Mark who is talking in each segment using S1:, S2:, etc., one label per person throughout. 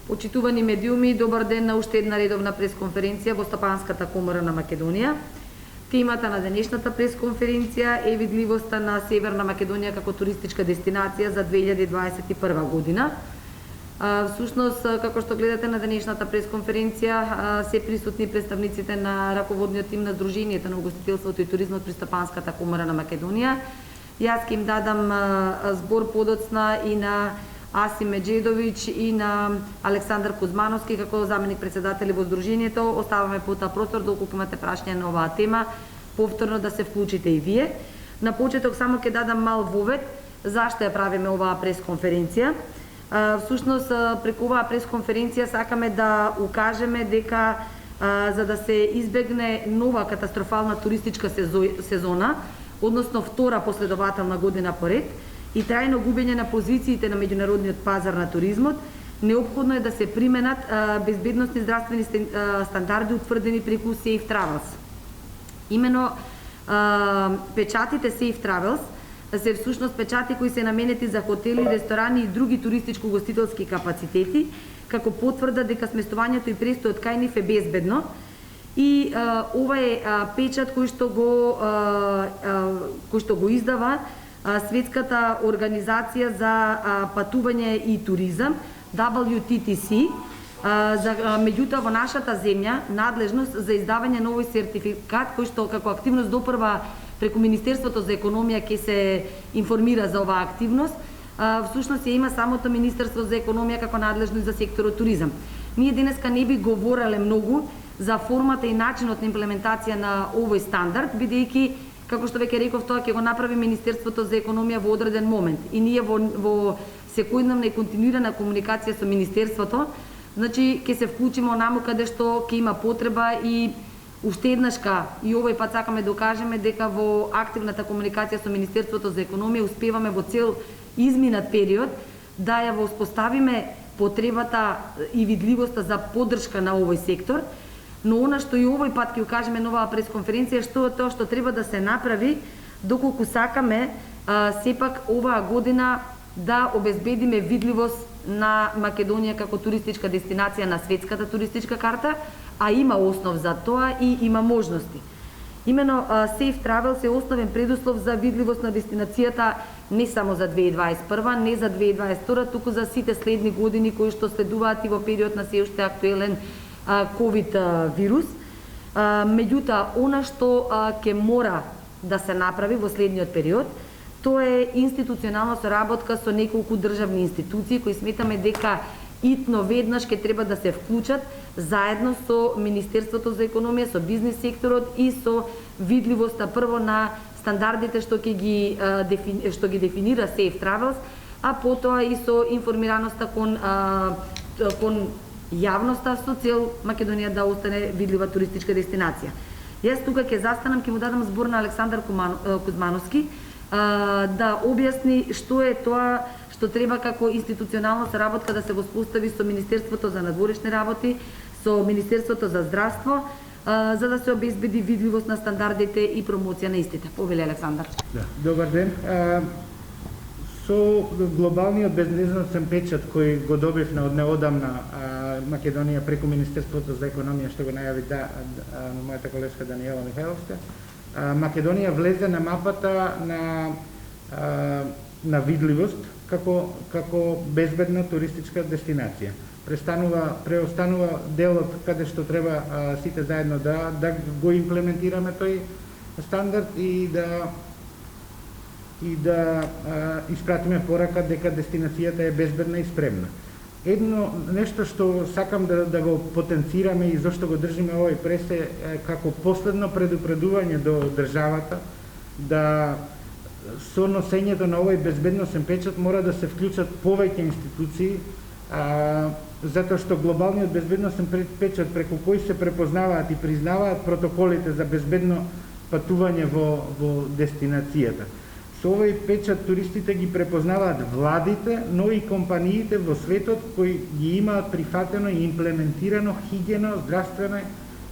S1: Почитувани медиуми, добар ден на уште една редовна пресконференција во Стопанската комора на Македонија. Темата на денешната пресконференција е видливоста на Северна Македонија како туристичка дестинација за 2021 година. Всушност, како што гледате на денешната пресконференција, се присутни представниците на раководниот тим на Сдруженијето на угостителството и туризмот при Стопанската комора на Македонија. Јас ќе им дадам збор подоцна и на Асим Меджедовиќ и на Александар Кузмановски како заменик председатели во Сдруженијето. Оставаме потоа простор доколку имате прашања на оваа тема, повторно да се вклучите и вие. На почеток само ќе дадам мал вовед зашто ја правиме оваа пресконференција. Всушност, преку оваа пресконференција сакаме да укажеме дека за да се избегне нова катастрофална туристичка сезона, односно втора последователна година поред, и трајно губење на позициите на меѓународниот пазар на туризмот, неопходно е да се применат безбедносни здравствени стандарди утврдени преку Safe Travels. Имено печатите Safe Travels се всушност печати кои се наменети за хотели, ресторани и други туристичко-гостителски капацитети, како потврда дека сместувањето и престојот кај нив е безбедно. И ова е печат кој што го издава Светската организација за патување и туризам, WTTC. Меѓутоа во нашата земја надлежност за издавање на овој сертификат, кој што како активност допрва преку Министерството за економија ќе се информира за оваа активност, всушност ја има самото Министерство за економија како надлежност за секторот туризам. Ние денеска не би говореле многу за формата и начинот на имплементација на овој стандард, бидејќи, како што веќе реков, тоа ќе го направи Министерството за економија во одреден момент. И ние во секојдневна и континуирана комуникација со Министерството, значи ќе се вклучиме онаму каде што ќе има потреба и уште еднашка и овој пат сакаме да кажеме дека во активната комуникација со Министерството за економија успеваме во цел изминат период да ја воспоставиме потребата и видливоста за поддршка на овој сектор. Но она што и овој пат ќе кажеме на оваа пресконференција, што е тоа што треба да се направи доколку сакаме сепак оваа година да обезбедиме видливост на Македонија како туристичка дестинација на светската туристичка карта, а има основ за тоа и има можности. Имено Safe Travels е основен предуслов за видливост на дестинацијата не само за 2021, не за 2022, туку за сите следни години кои што следуваат и во период на се уште актуелен COVID вирус. Меѓутоа, она што ќе мора да се направи во следниот период, тоа е институционална соработка со неколку државни институции кои сметаме дека итно веднаш ќе треба да се вклучат заедно со Министерството за економија, со бизнис секторот и со видливоста прво на стандардите што ги дефинира Safe Travels, а потоа и со информираноста кон јавноста со цел Македонија да остане видлива туристичка дестинација. Јас тука ќе застанам, ќе му дадам збор на Александар Кузмановски да објасни што е тоа што треба како институционална соработка да се воспостави со Министерството за надворешни работи, со Министерството за здравство, за да се обезбеди видливост на стандардите и промоција на истите. Повели Александар.
S2: Да, добар ден. Со глобалниот безбедносен печат кој го добивме од неодамна Македонија преку Министерството за економија, што го најави мојата колешка Даниела Михајловска, Македонија влезе на мапата на видливост како безбедна туристичка дестинација. Преостанува делот каде што треба сите заедно да го имплементираме тој стандард и да испратиме порака дека дестинацијата е безбедна и спремна. Едно нешто што сакам да го потенцираме и зашто го држиме овој прес е како последно предупредување до државата да со носењето на овој безбедносен печат мора да се вклучат повеќе институции, затоа што глобалниот безбедносен печат преку кој се препознаваат и признаваат протоколите за безбедно патување во дестинацијата. Со овој печат туристите ги препознаваат владите, но и компаниите во светот кои ги имаат прифатено и имплементирано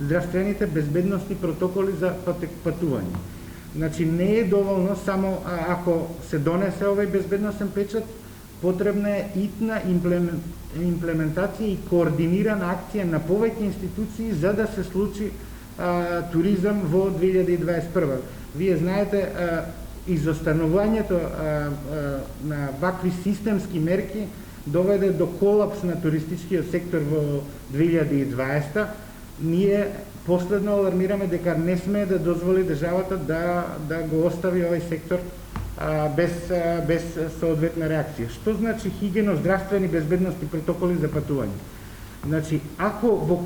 S2: здравствените безбедносни протоколи за патување. Значи не е доволно само ако се донесе овој безбедносен печат, потребна е итна имплементација и координирана акција на повеќе институции за да се случи туризам во 2021. Вие знаете, изостанувањето на вакви системски мерки доведе до колапс на туристичкиот сектор во 2020. Ние последно алармираме дека не сме да дозволи државата да го остави овој сектор без соодветна реакција. Што значи хигиено-здравствени безбедности протоколи за патување? Значи, ако во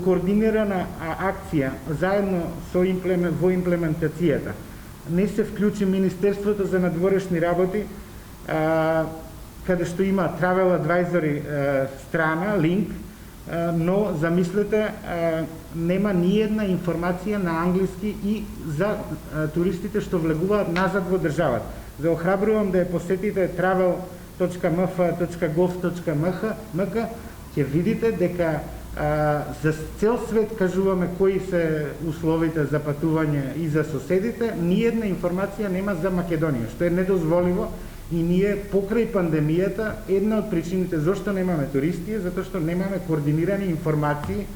S2: координирана акција заедно во имплементацијата не се вклучи Министерството за надворешни работи, каде што има Travel Advisory страна, линк, но замислете, нема ниедна информација на англиски и за туристите што влегуваат назад во државата. За охрабрувам да ја посетите travel.mf.gov.mk, ќе видите дека за цел свет кажуваме кои се условите за патување и за соседите, ниедна информација нема за Македонија, што е недозволиво. И ние покрај пандемијата, една од причините зашто немаме туристи е затоа што немаме координирани информации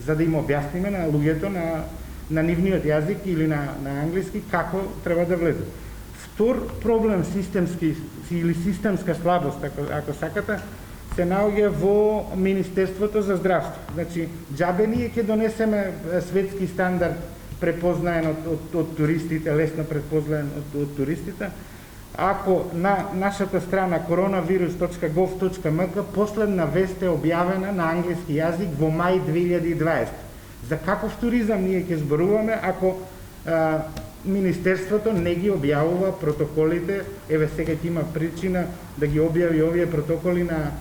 S2: за да им објасниме на луѓето на нивниот јазик или на англиски како треба да влезат. Втор проблем системски или системска слабост, ако сакате, се наоѓа во Министерството за здравство. Значи, џабе ние ќе донесеме светски стандард препознаен од туристите, лесно препознаен од туристите, ако на нашата страна coronavirus.gov.mk последна вест е објавена на англиски јазик во мај 2020. За каков туризам ние ќе зборуваме ако Министерството не ги објавува протоколите? Еве сега ќе има причина да ги објави овие протоколи на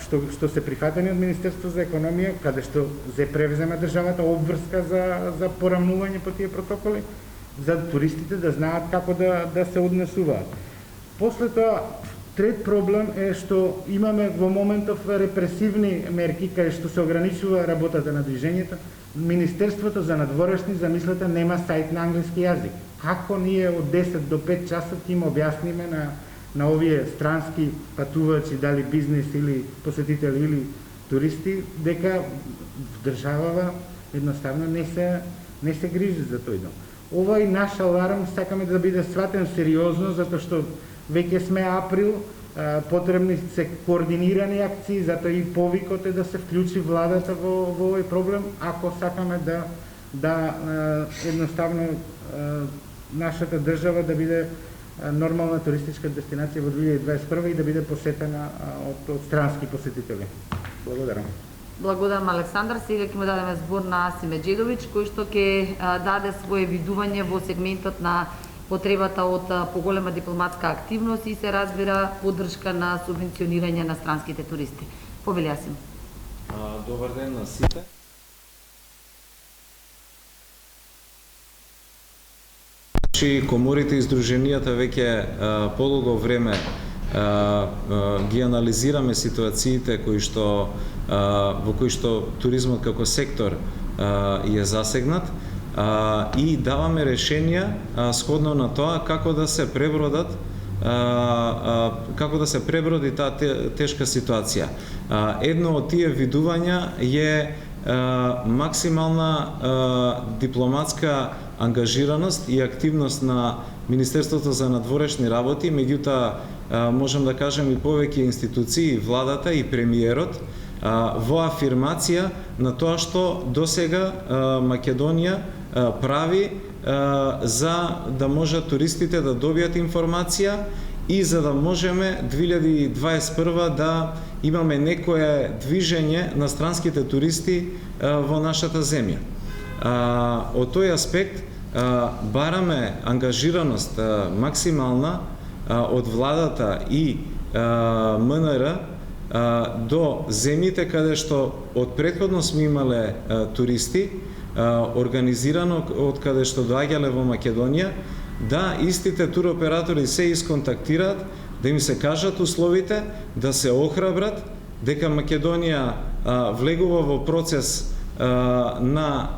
S2: што се прифатени од Министерството за економија, каде што се превзема државата обврска за порамнување по тие протоколи, за туристите да знаат како да се однесуваат. После тоа, трет проблем е што имаме во моментов репресивни мерки каде што се ограничува работата на движењето. Министерството за надворешни, замислете, нема сајт на англиски јазик. Како ние од 10 до 5 часот ќе им објасниме на овие странски патувачи, дали бизнес или посетители или туристи, дека државава едноставно не се грижи за тој дом. Овој наш аларм сакаме да биде сватен сериозно, затоа што веќе сме април, потребни се координирани акции, затоа и повикот е да се вклучи владата во овој проблем, ако сакаме да едноставно нашата држава да биде нормална туристичка дестинација во 2021 и да биде посетена од странски посетители. Благодарам.
S1: Благодарам, Александар. Сега ќе му дадеме збор на Асим Еджедовиќ, кој што ќе даде свое видување во сегментот на потребата од поголема дипломатска активност и се разбира поддршка на субвенционирање на странските туристи. Повели, Асим.
S3: Добар ден на сите. Коморите и здруженијата веќе подолго време ги анализираме ситуациите во кои што туризмот како сектор е засегнат и даваме решенија сходно на тоа како да се преброди таа тешка ситуација. Едно од тие видувања е максимална дипломатска ангажираност и активност на Министерството за надворешни работи, меѓутоа можам да кажем и повеќе институции, владата и премиерот, во афирмација на тоа што досега Македонија прави за да можат туристите да добијат информација и за да можеме 2021 да имаме некое движење на странските туристи во нашата земја. Од тој аспект бараме ангажираност максимална од владата и МНР до земјите каде што од претходно сме имале туристи, организирано од каде што доаѓале во Македонија, да истите туроператори се исконтактираат, да им се кажат условите, да се охрабрат дека Македонија влегува во процес на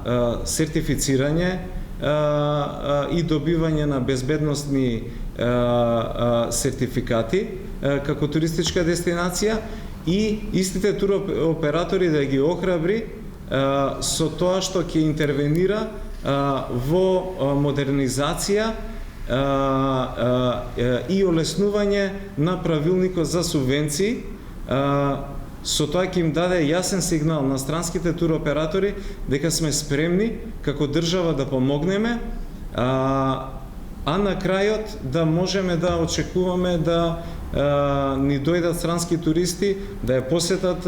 S3: сертифицирање и добивање на безбедносни сертификати како туристичка дестинација и истите туроператори да ги охрабри со тоа што ќе интервенира во модернизација и олеснување на правилникот за субвенции. Со тоа ќе им даде јасен сигнал на странските туроператори дека сме спремни како држава да помогнеме, а на крајот да можеме да очекуваме да ни дојдат странски туристи, да ја посетат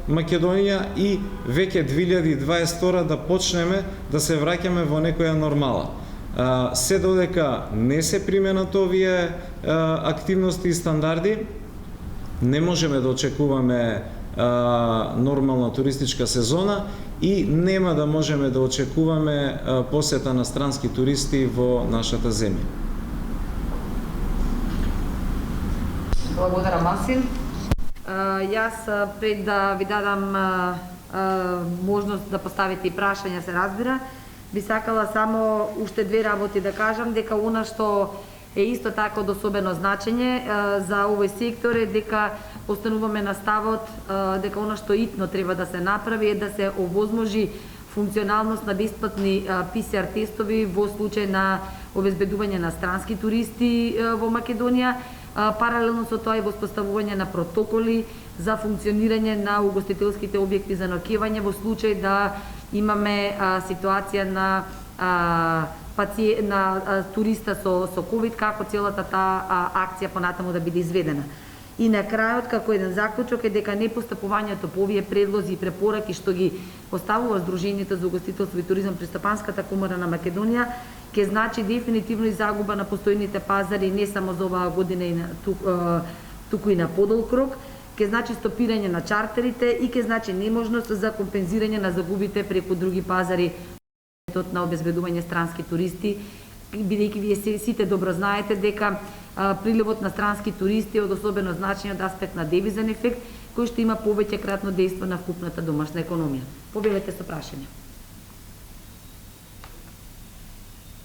S3: Македонија и веќе 2022 да почнеме да се враќаме во некоја нормала. Се додека не се применат овие активности и стандарди, не можеме да очекуваме нормална туристичка сезона и нема да можеме да очекуваме посета на странски туристи во нашата земја.
S1: Благодарам, Масин. Јас пред да ви дадам можност да поставите и прашања, се разбира, би сакала само уште две работи да кажам, дека она што е исто така од особено значење за овој сектор е дека остануваме на ставот дека она што итно треба да се направи е да се овозможи функционалност на бесплатни ПСР тестови во случај на обезбедување на странски туристи во Македонија. Паралелно со тоа и воспоставување на протоколи за функционирање на угостителските објекти за ноќевање во случај да имаме ситуација на туриста со ковид, како целата таа акција понатаму да биде изведена. И на крајот, како еден заклучок е дека непостапувањето по овие предлози и препораки што ги поставува Сдруженијето за угостителство и туризам при Стопанската комора на Македонија, ќе значи дефинитивно и загуба на постојните пазари не само за оваа година и туку и на подолг рок, ќе значи стопирање на чартерите и ќе значи неможност за компензирање на загубите преку други пазари на обезбедување странски туристи, бидејќи вие сите добро знаете дека приливот на странски туристи е од особено значење од аспект на девизен ефект, кој што има повеќе кратно дејство на вкупната домашна економија. Повелете со прашање.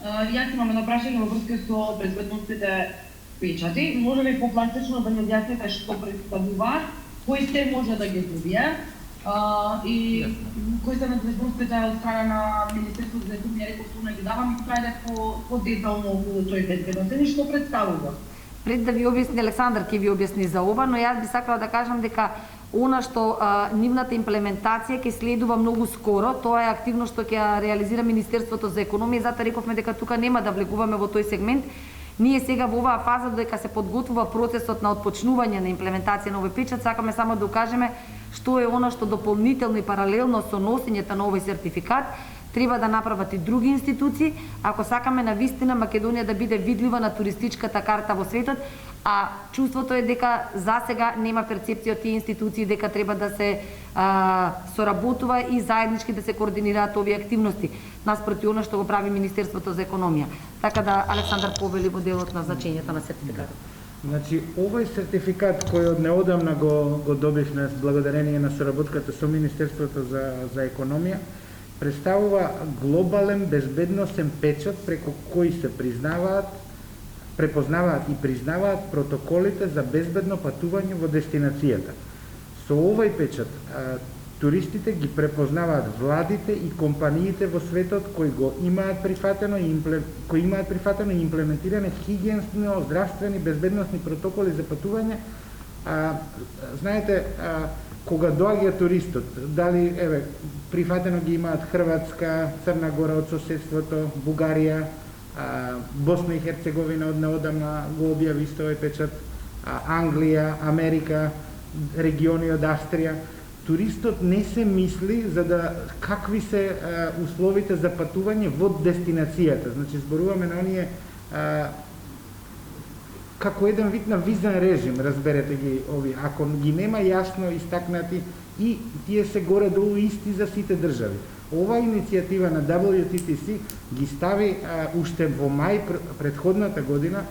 S4: Јас имам едно прашање во врска со безбедностите печати. Може ли попластично да ми објасните што представуваат, кои се може да ги добие и кои се надležностите од страна на Министерството за економија, реков што не ги давам и крајде по детално околу тој безбедносен и што представува?
S1: Пред да ви објасни Александар ќе ви објасни за ова, но јас би сакала да кажам дека она што нивната имплементација ќе следува многу скоро, тоа е активно што ќе реализира Министерството за економија, затоа рековме дека тука нема да влегуваме во тој сегмент. Ние сега во оваа фаза додека се подготвува процесот на отпочнување на имплементација на овој печат, сакаме само да укажеме што е она што дополнително и паралелно со носењето на овој сертификат треба да направат и други институции, ако сакаме на вистина Македонија да биде видлива на туристичката карта во светот, а чувството е дека засега нема перцепција од тие институции дека треба да се соработува и заеднички да се координираат овие активности, наспроти она што го прави Министерството за економија. Така да Александар повели во делот на значењето на сертификатот.
S2: Значи, овој сертификат кој од неодамна го добивме благодарение на соработката со Министерството за економија, представува глобален безбедносен печат преку кој се препознаваат и признаваат протоколите за безбедно патување во дестинацијата. Со овој печат туристите ги препознаваат владите и компаниите во светот кои имаат прифатено и имплементиране хигиенсно, здравствени, безбедносни протоколи за патување. Знаете, кога доаѓа туристот, дали прифатено ги имаат Хрватска, Црна Гора од соседството, Бугарија, Босна и Херцеговина од неодамна го објави исто овој печат, Англија, Америка, региони од Австрија. Туристот не се мисли за да какви се условите за патување во дестинацијата. Значи зборуваме на оние како еден вид на визен режим, разберете ги овие. Ако ги нема јасно истакнати и тие се горе-долу исти за сите држави. Ова иницијатива на WTTC ги стави уште во мај претходната година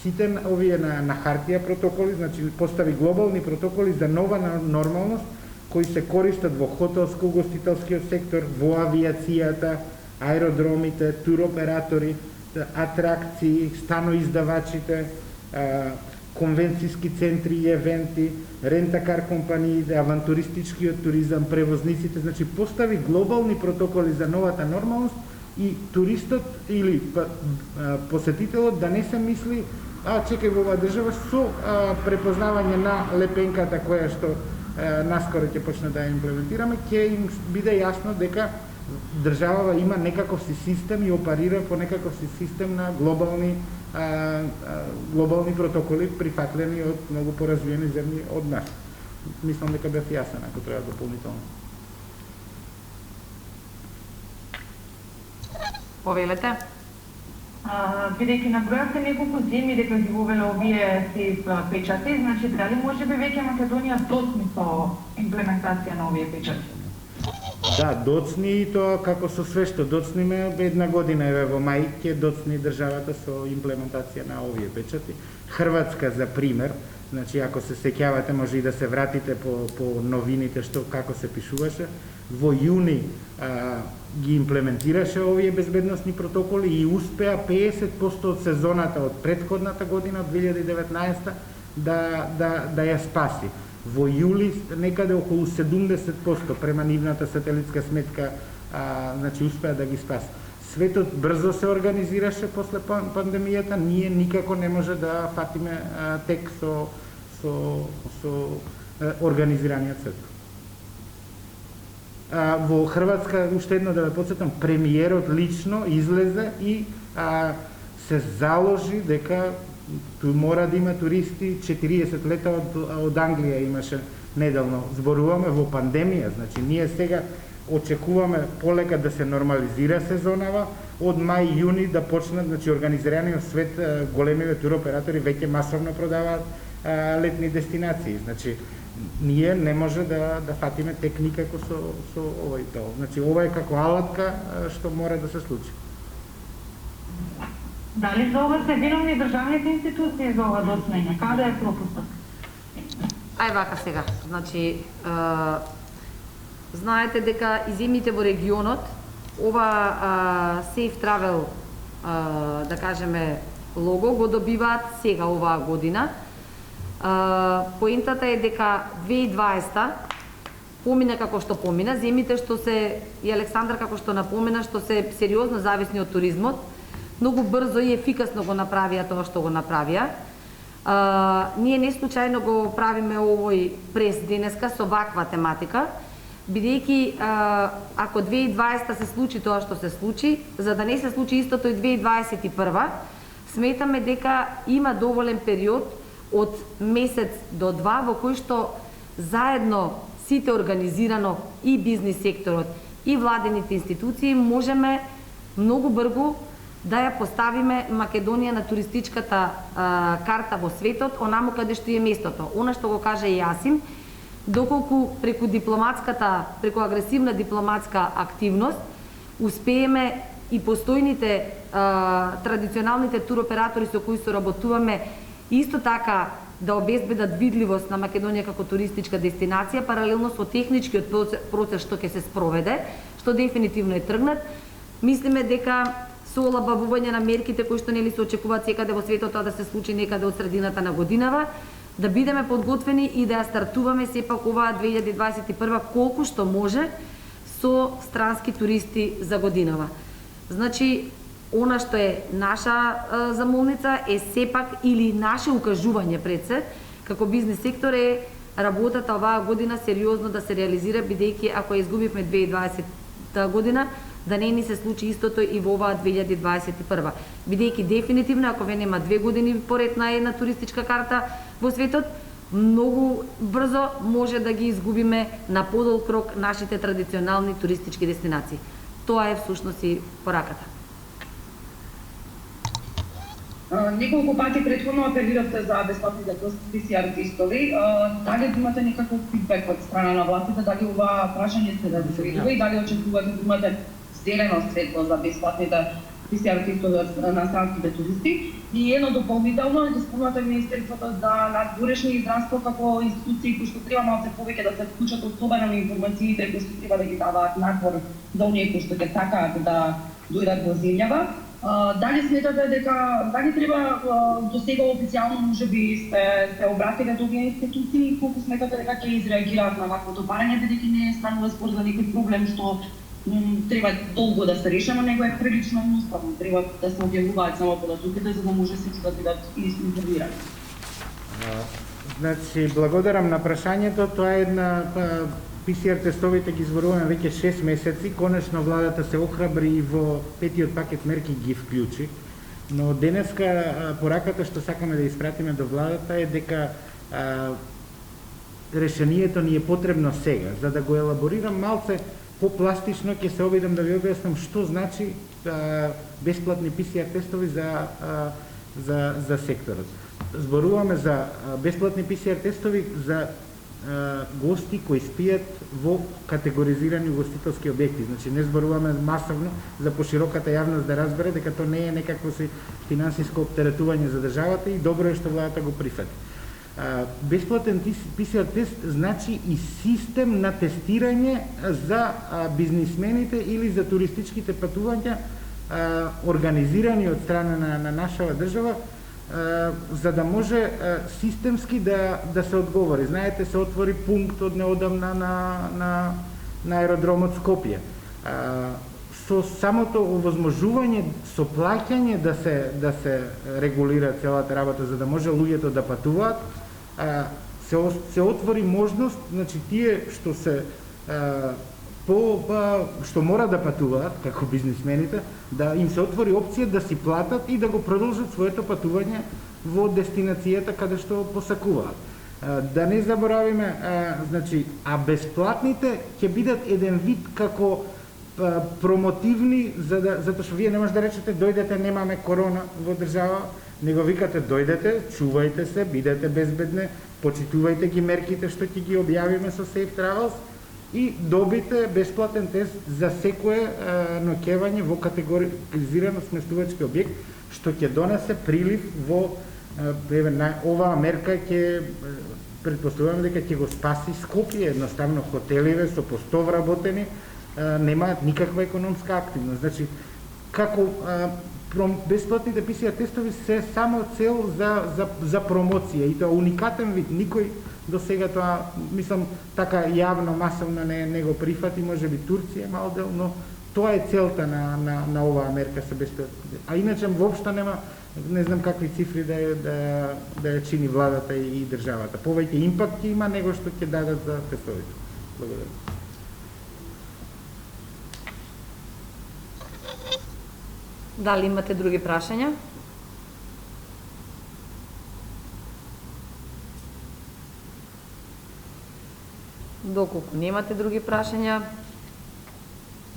S2: сите овие на хартија протоколи, значи постави глобални протоколи за нова нормалност кои се користат во хотелско-угостителскиот сектор, во авиацијата, аеродромите, туроператори, атракции, станоиздавачите, конвенцијски центри и евенти, рентакар компаниите, авантуристичкиот туризам, превозниците, значи постави глобални протоколи за новата нормалност и туристот или посетителот да не се мисли чекај во оваа држава со препознавање на лепенката која што наскоро ќе почне да ја имплементираме, ќе им биде јасно дека државава има некаков си систем и оперира по некаков си систем на глобални протоколи прифатлени од многу поразвиени земји од нас. Мислам дека бев јасен ако треба дополнително.
S1: Повелете.
S5: Бидејќи набројавте неколку земји дека ги вовеле овие си печати, значи дали може би веќе Македонија доцни со имплементација на овие печати?
S2: Да, доцни и тоа како со све што доцниме, една година еве во мај ќе доцни државата со имплементација на овие печати. Хрватска за пример, значи ако се сеќавате може и да се вратите по новините што како се пишуваше, во јуни ги имплементираше овие безбедносни протоколи и успеа 50% од сезоната од претходната година, од 2019 да ја спаси. Во јули некаде околу 70% према нивната сателитска сметка значи успеа да ги спаси. Светот брзо се организираше после пандемијата, ние никако не може да фатиме тек со организираниот свет. Во Хрватска, уште едно да ве потсетам, премиерот лично излезе и се заложи дека мора да има туристи, 40 лета од Англија имаше неделно. Зборуваме во пандемија, значи ние сега очекуваме полека да се нормализира сезонава, од мај, јуни да почнат, значи организираниот свет, големиве туроператори веќе масовно продаваат летни дестинации. Значи ние не може да фатиме тек никако со овој тоа. Значи ова е како алатка што мора да се случи.
S5: Дали за ова се виновни државните институции за ова доцнење? Каде е пропустот?
S1: Ај вака сега, значи знаете дека и земјите во регионот ова Safe Travel да кажеме лого го добиваат сега оваа година. Поентата е дека 2020 помина како што помина, земјите што се и Александар како што напомена што се сериозно зависни од туризмот, многу брзо и ефикасно го направија тоа што го направија. Ние не случајно го правиме овој прес денеска со ваква тематика, бидејќи ако 2020 се случи тоа што се случи, за да не се случи истото и 2021, сметаме дека има доволен период од месец до два во кој што заедно сите организирано и бизнис секторот и владените институции можеме многу брзо да ја поставиме Македонија на туристичката карта во светот, онамо каде што е местото. Она што го кажа и Јасим, доколку преку агресивна дипломатска активност успееме и постојните традиционалните туроператори со кои соработуваме исто така да обезбедат видливост на Македонија како туристичка дестинација, паралелно со техничкиот процес што ќе се спроведе, што дефинитивно е тргнат. Мислиме дека со олабавување на мерките кои што нели се очекуваат секаде во светот тоа да се случи некаде од средината на годинава, да бидеме подготвени и да ја стартуваме сепак оваа 2021 колку што може со странски туристи за годинава. Значи, она што е наша замолница е сепак или наше укажување пред се како бизнес сектор е работата оваа година сериозно да се реализира, бидејќи ако изгубивме 2020 година, да не ни се случи истото и во оваа 2021. Бидејќи дефинитивно, ако ве нема 2 години поред на една туристичка карта во светот, многу брзо може да ги изгубиме на подолг рок нашите традиционални туристички дестинации. Тоа е всушност и пораката.
S4: Неколку пати претходно апелиравте за бесплатните PCR тестови. Дали имате некаков фидбек од страна на властите, дали ова прашање се разгледува и дали очекувате да имате зелено светло за бесплатните PCR тестови на странските туристи? И едно дополнително, да спомнате Министерството за надворешни и здравство како институции кои што треба малце повеќе да се вклучат, особено на информациите кои што треба да ги даваат надвор за оние кои што ќе сакаат да дојдат во земјава. Дали сметате дали треба до сега официјално можеби сте обратиле до овие институции, колку сметате дека ќе изреагираат на ваквото барање, бидејќи не станува спор за некој проблем што треба долго да се решава, него е прилично едноставно. Треба да се објавуваат само податоките за да може сите да бидат информирани.
S2: Значи, благодарам на прашањето. Тоа е една PCR тестовите ги зборуваме веќе 6 месеци. Конечно владата се охрабри и во петиот пакет мерки ги вклучи. Но денеска пораката што сакаме да испратиме до владата е дека решението ни е потребно сега. За да го елаборирам малце попластично, ќе се обидам да ви објаснам што значи бесплатни PCR тестови за секторот. Зборуваме за бесплатни PCR тестови за гости кои спијат во категоризирани угостителски објекти. Значи не зборуваме масовно за пошироката јавност да разбере дека тоа не е некакво си финансиско оптеретување за државата и добро е што владата го прифати. Бесплатен PCR тест значи и систем на тестирање за бизнисмените или за туристичките патувања организирани од страна на нашава држава, за да може системски да се одговори. Знаете, се отвори пункт од неодамна на аеродромот Скопје. Со самото овозможување со плаќање да се регулира целата работа за да може луѓето да патуваат, се отвори можност, значи тие што се што мора да патуваат како бизнисмените, да им се отвори опција да си платат и да го продолжат своето патување во дестинацијата каде што посакуваат. Да не заборавиме, значи, бесплатните ќе бидат еден вид како промотивни, затоа што вие не може да речете дојдете, немаме корона во држава, него викате дојдете, чувајте се, бидете безбедни, почитувајте ги мерките што ќе ги објавиме со Safe Travels и добите бесплатен тест за секое ноќевање во категоризиран сместувачки објект, што ќе донесе прилив во оваа мерка ќе претпоставувам дека ќе го спаси Скопје, едноставно хотеливе со по 100 вработени немаат никаква економска активност. Значи, како бесплатните PCR тестови се само цел за промоција и тоа уникатен вид. Никој до сега тоа, мислам, така јавно, масовно не го прифати, можеби Турција мал дел, но тоа е целта на оваа мерка се бесплатни. А иначе воопшто нема, не знам какви цифри да ја чини владата и државата. Повеќе импакт има него што ќе дадат за тестовите. Благодарам.
S1: Дали имате други прашања? Доколку немате други прашања,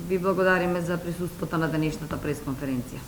S1: ви благодариме за присуството на денешната пресконференција.